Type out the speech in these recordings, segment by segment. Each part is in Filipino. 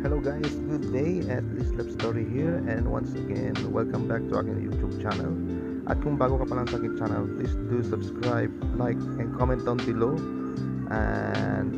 Hello guys, good day at This Love Story here, and once again, welcome back to aking YouTube channel. At kung bago ka pa lang sa aking channel, please do subscribe, like, and comment down below, and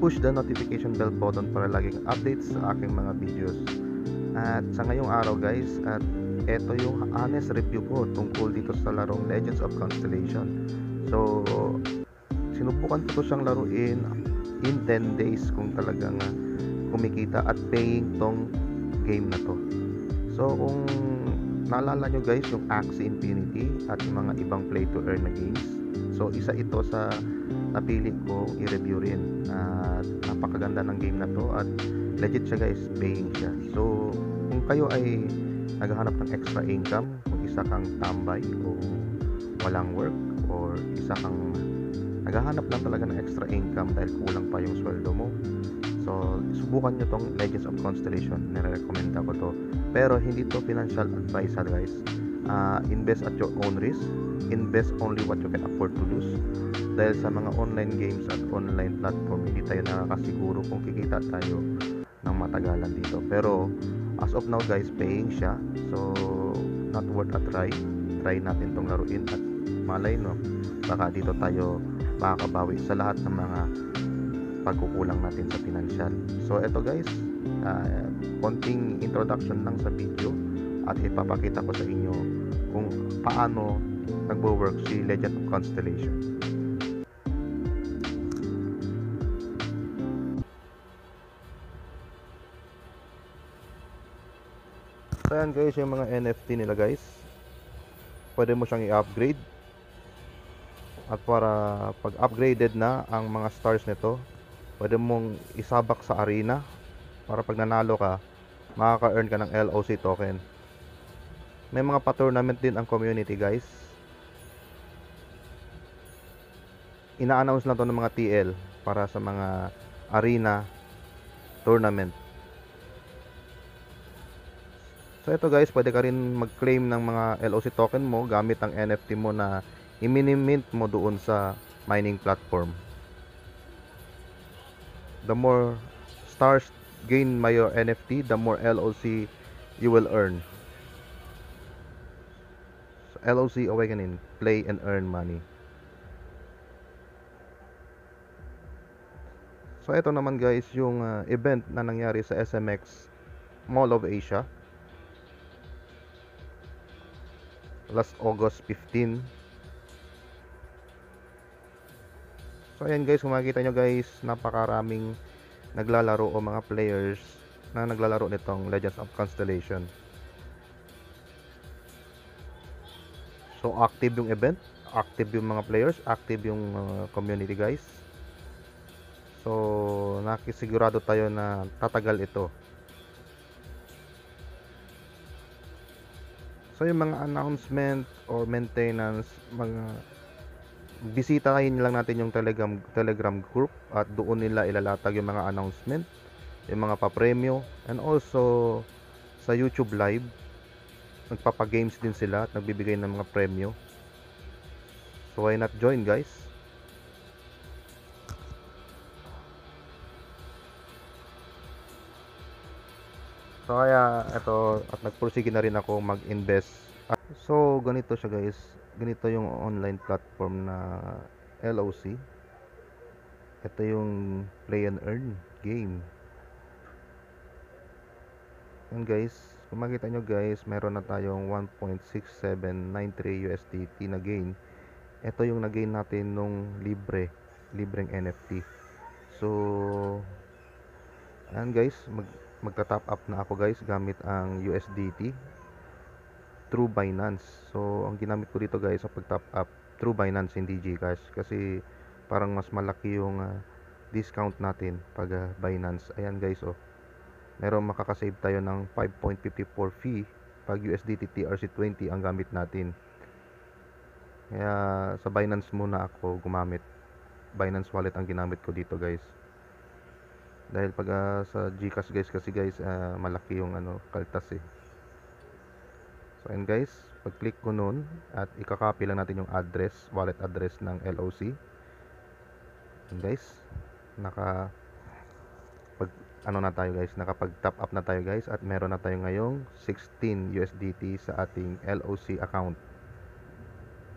push the notification bell button para laging updates sa aking mga videos. At sa ngayong araw guys, at eto yung honest review ko tungkol dito sa larong Legends of Constellation. So, sinubukan ko to siyang laruin in 10 days kung talagang kumikita at paying tong game na to. So kung naalala nyo guys yung Axie Infinity at yung mga ibang play to earn na games, so isa ito sa napili ko i-review rin. At napakaganda ng game na to at legit siya guys, paying siya. So kung kayo ay naghahanap ng extra income, kung isa kang tambay o walang work, or isa kang naghahanap lang talaga ng extra income dahil kulang pa yung sweldo mo, so subukan nyo tong Legends of Constellation. Nire-recommend ako to, pero hindi to financial advice guys. Invest at your own risk, invest only what you can afford to lose, dahil sa mga online games at online platform hindi tayo nakakasiguro kung kikita tayo ng matagalan dito. Pero as of now guys, paying siya, so not worth a try natin tong laruin at malay no, baka dito tayo makakabawi sa lahat ng mga pagkukulang natin sa financial. So eto guys, konting introduction lang sa video at ipapakita ko sa inyo kung paano nagwo-work si Legend of Constellation. So yan guys, yung mga NFT nila guys, pwede mo siyang i-upgrade. At para pag upgraded na ang mga stars nito, pwede mong isabak sa arena para pag nanalo ka, makaka-earn ka ng LOC token. May mga pa-tournament din ang community guys. Ina-announce lang to ng mga TL para sa mga arena tournament. So ito guys, pwede ka rin mag-claim ng mga LOC token mo gamit ang NFT mo na i-mini-mint mo doon sa mining platform. The more stars gain by your NFT, the more LOC you will earn. So, LOC Awakening, play and earn money. So ito naman guys yung event na nangyari sa SMX Mall of Asia last August 15. So ayan guys, kung makikita nyo guys, napakaraming naglalaro o mga players na naglalaro nitong Legends of Constellation. So active yung event, active yung mga players, active yung community guys. So nakisigurado tayo na tatagal ito. So yung mga announcement or maintenance, mga bisitahin lang natin yung Telegram group at doon nila ilalatag yung mga announcement, yung mga pa-premyo, and also sa YouTube live nagpapa-games din sila at nagbibigay ng mga premyo. So why not join guys? So kaya ito, at nagpursige na rin ako mag-invest. So ganito siya guys, ganito yung online platform na LOC. Ito yung play and earn game. Yan guys, kung makita nyo guys, meron na tayong 1.6793 USDT na gain. Ito yung na-gain natin nung libreng NFT. So ayan guys, magta-top up na ako guys gamit ang USDT through Binance. So ang ginamit ko dito guys sa pag-top up, through Binance, hindi GCash, kasi parang mas malaki yung discount natin pag Binance. Ayan guys, oh, meron makakasave tayo ng 5.54 fee pag USDT TRC20 ang gamit natin. Kaya sa Binance muna ako gumamit. Binance wallet ang ginamit ko dito guys. Dahil pag sa GCash guys, kasi guys malaki yung kaltas eh. So and guys, pag click ko nun at ikakopy lang natin yung address, wallet address ng LOC. And guys, pag ano na tayo guys, nakapag top up na tayo guys, at meron na tayo ngayong 16 USDT sa ating LOC account.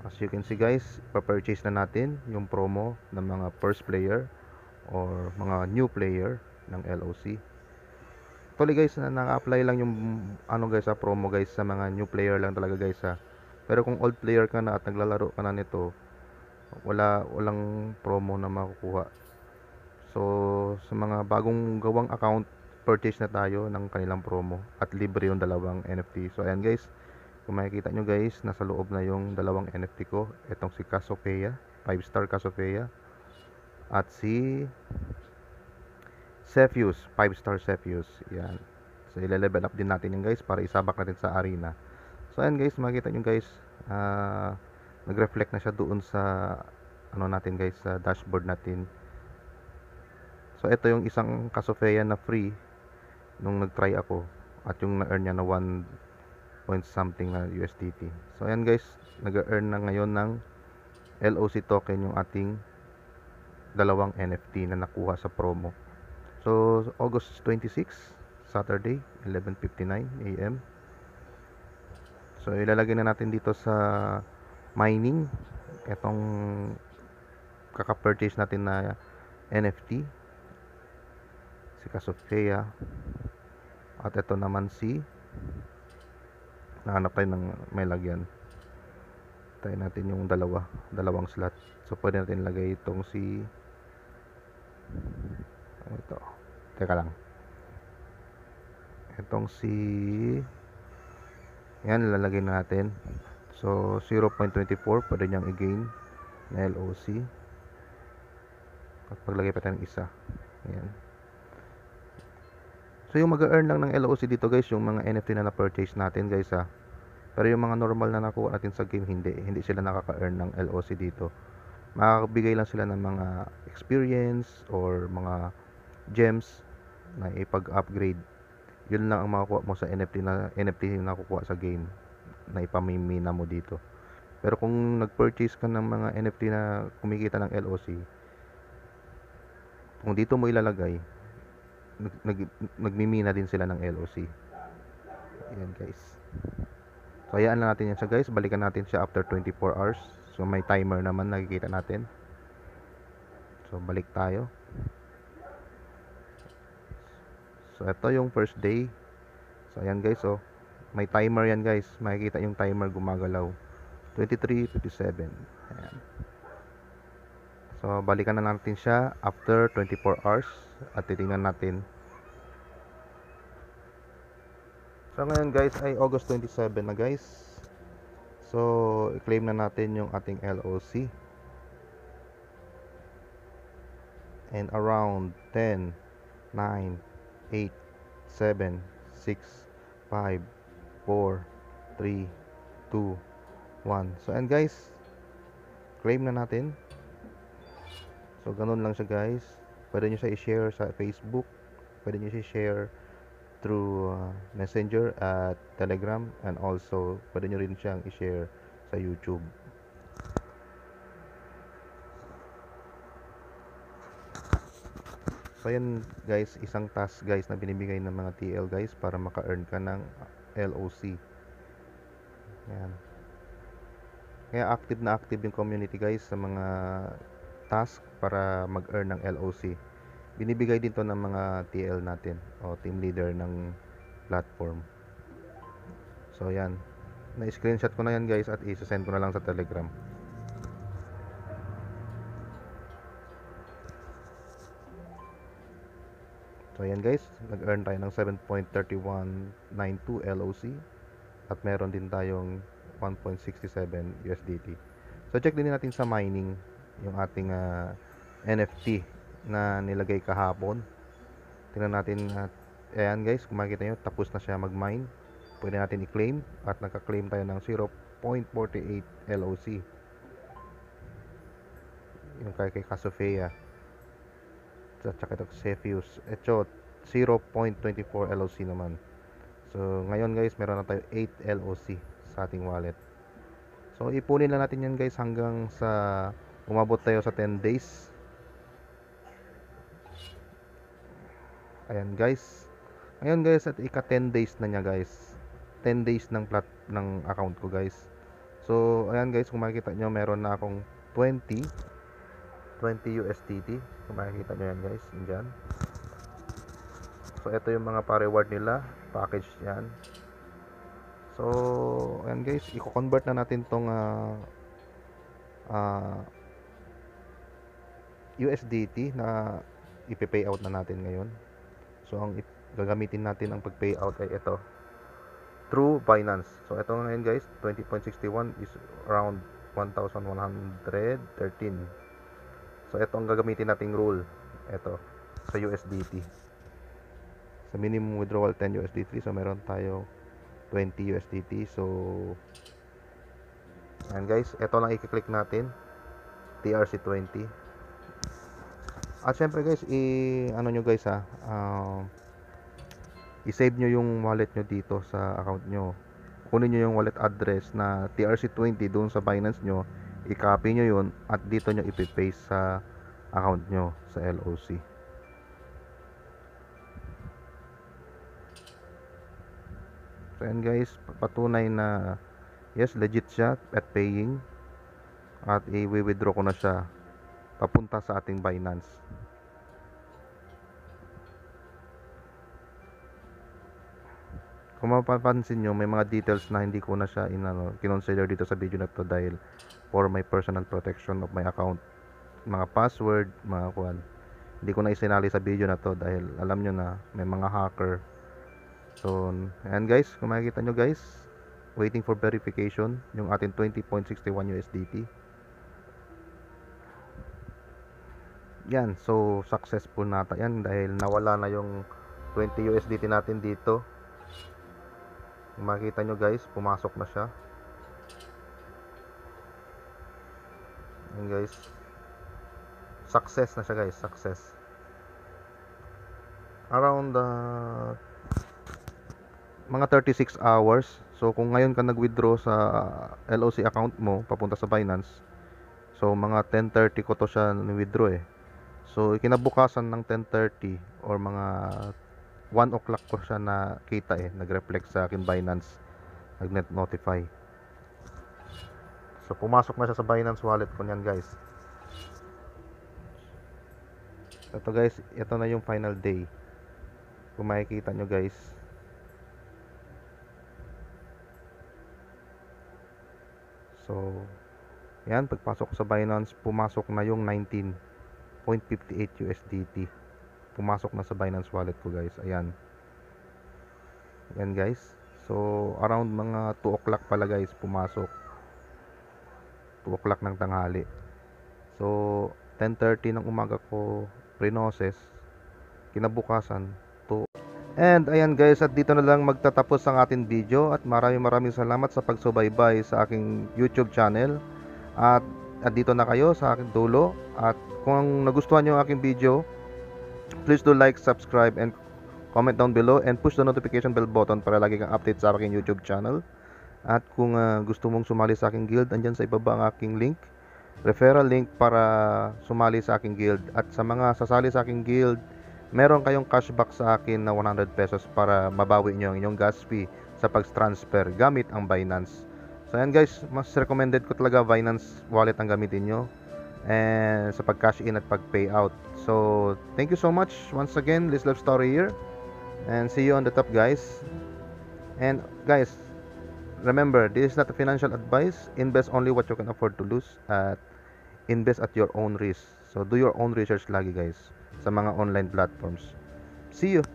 As you can see guys, pa-purchase na natin yung promo ng mga first player or mga new player ng LOC. Actually guys, naka-apply lang yung ano guys sa promo guys sa mga new player lang talaga guys ha. Pero kung old player ka na at naglalaro ka na nito, walang promo na makukuha. So sa mga bagong gawang account, purchase na tayo ng kanilang promo at libre yung dalawang NFT. So ayan guys, kung makikita nyo guys, nasa loob na yung dalawang NFT ko. Itong si Cassiopeia, 5-star Cassiopeia, at si Cepheus, 5-star Cepheus. Yan. So ile-level up din natin yung guys para isabak natin sa arena. So ayan guys, makikita nyo guys, nag-reflect na siya doon sa ano natin guys, sa dashboard natin. So ito yung isang Cassiopeia na free nung nag-try ako, at yung na-earn niya na 1 point something na USDT. So ayan guys, nag-earn na ngayon ng LOC token yung ating dalawang NFT na nakuha sa promo. So August 26, Saturday, 11:59 AM. So ilalagay na natin dito sa mining itong kaka-purchase natin na NFT, si Cassiopeia, at ito naman si nahanap tayo ng may lagyan. Tayo natin yung dalawang slot. So pwede natin lagay itong si ito. Teka lang. Itong si yan, lalagay natin. So 0.24 pwede niyang i-gain na LOC. At paglagay pa tayo ng isa. Ayan. So yung mag-earn lang ng LOC dito guys, yung mga NFT na na-purchase natin guys ha. Pero yung mga normal na nakuha natin sa game, hindi sila nakaka-earn ng LOC dito. Makakabigay lang sila ng mga experience or mga gems na ipag-upgrade. Yun lang ang makukuha mo sa NFT na nakukuha sa game na ipamimina mo dito. Pero kung nag-purchase ka ng mga NFT na kumikita ng LOC, kung dito mo ilalagay, nagmimina din sila ng LOC. Ayan guys. So hayaan lang natin yan siya guys. Balikan natin siya after 24 hours. So may timer naman nakikita natin. So balik tayo. So ito yung first day. So ayan guys, oh. May timer yan guys. Makikita yung timer gumagalaw. 23:57. Ayan. So balikan na natin siya after 24 hours at titingnan natin. So ngayon guys ay August 27 na guys. So i-claim na natin yung ating LOC. And around 10, 9, 8, 7, 6, 5, 4, 3, 2, 1. So and guys, claim na natin. So ganun lang siya guys. Pwede nyo siya i-share sa Facebook. Pwede nyo siya i-share through Messenger at Telegram, and also pwede nyo rin siyang i-share sa YouTube. So yan guys, isang task guys na binibigay ng mga TL guys para maka-earn ka ng LOC. Yan. Kaya active na active yung community guys sa mga task para mag-earn ng LOC. Binibigay din to ng mga TL natin o team leader ng platform. So yan, na-screenshot ko na yan guys at isa-send ko na lang sa Telegram. So yan guys, nag-earn tayo ng 7.3192 LOC at meron din tayong 1.67 USDT. So check din natin sa mining yung ating NFT na nilagay kahapon. Tingnan natin at ayan guys, kung makikita nyo, tapos na siya mag-mine. Pwede natin i-claim at naka-claim tayo ng 0.48 LOC. Yung kay Cassiopeia. At saka ito Cepheus. Ito 0.24 LOC naman. So ngayon guys, meron na tayo 8 LOC sa ating wallet. So ipunin lang natin yan guys hanggang sa umabot tayo sa 10 days. Ayan guys. Ngayon guys, at ika 10 days na niya guys. 10 days ng account ko guys. So ayan guys, kung makikita nyo, meron na akong 20 USDT. Kung makikita nyo yan guys, dyan. So ito yung mga pa-reward nila, package yan. So ayan guys, i-convert na natin tong USDT na ipe-pay out na natin ngayon. So ang gagamitin natin ang pag-payout ay ito, through Binance. So ito ngayon guys, 20.61 is around 1,113. So ito ang gagamitin nating rule, ito sa USDT. Sa minimum withdrawal 10 USDT, so meron tayo 20 USDT. So ayan guys, ito lang i-click natin, TRC20. At syempre guys, ano nyo guys i-save nyo yung wallet nyo dito sa account nyo. Kunin nyo yung wallet address na TRC20 doon sa Binance nyo, i-copy nyo yun at dito nyo ipipaste sa account nyo sa LOC. So yan guys, patunay na yes, legit siya at paying, at i-withdraw ko na siya papunta sa ating Binance. Kung mapapansin nyo, may mga details na hindi ko na siya kinonsider dito sa video na to dahil for my personal protection of my account, mga password, mga kuan, hindi ko na isinali sa video na to dahil alam nyo na may mga hacker. So ayan guys, kung makikita nyo guys, waiting for verification yung ating 20.61 USDT. Yan, so successful nata yan dahil nawala na yung 20 USDT natin dito. Makita nyo guys, pumasok na siya. Yan guys, success na siya guys, success. Around mga 36 hours. So kung ngayon ka nag-withdraw sa LOC account mo papunta sa Binance, so mga 10:30 ko to siya ni-withdraw So kinabukasan ng 10:30 or mga 1 o'clock ko siya nakita nag-reflect sa akin Binance, nag-net notify. So pumasok na siya sa Binance wallet ko niyan guys. Ito guys, ito na yung final day. Kung makikita nyo guys, so yan, pagpasok ko sa Binance, pumasok na yung 19.58 USDT. Pumasok na sa Binance wallet ko guys. Ayan. Ayan guys. So around mga 2 o'clock pala guys pumasok. 2 o'clock ng tanghali. So 10:30 ng umaga ko pre-process. Kinabukasan to. And ayan guys, at dito na lang magtatapos ang ating video, at maraming salamat sa pagsubaybay sa aking YouTube channel. At dito na kayo sa aking dulo. At kung nagustuhan nyo ang aking video, please do like, subscribe, and comment down below, and push the notification bell button para lagi kang update sa aking YouTube channel. At kung gusto mong sumali sa aking guild, andyan sa ibaba ang aking link, referral link para sumali sa aking guild. At sa mga sasali sa aking guild, meron kayong cashback sa akin na 100 pesos para mabawi nyo ang inyong gas fee sa pag-transfer gamit ang Binance. So ayan guys, mas recommended ko talaga Binance wallet ang gamitin nyo and sa pag-cash in at pag-pay out. So thank you so much once again, Liz Love Story here, and see you on the top guys. And guys, remember, this is not a financial advice. Invest only what you can afford to lose, at invest at your own risk. So do your own research lagi guys sa mga online platforms. See you!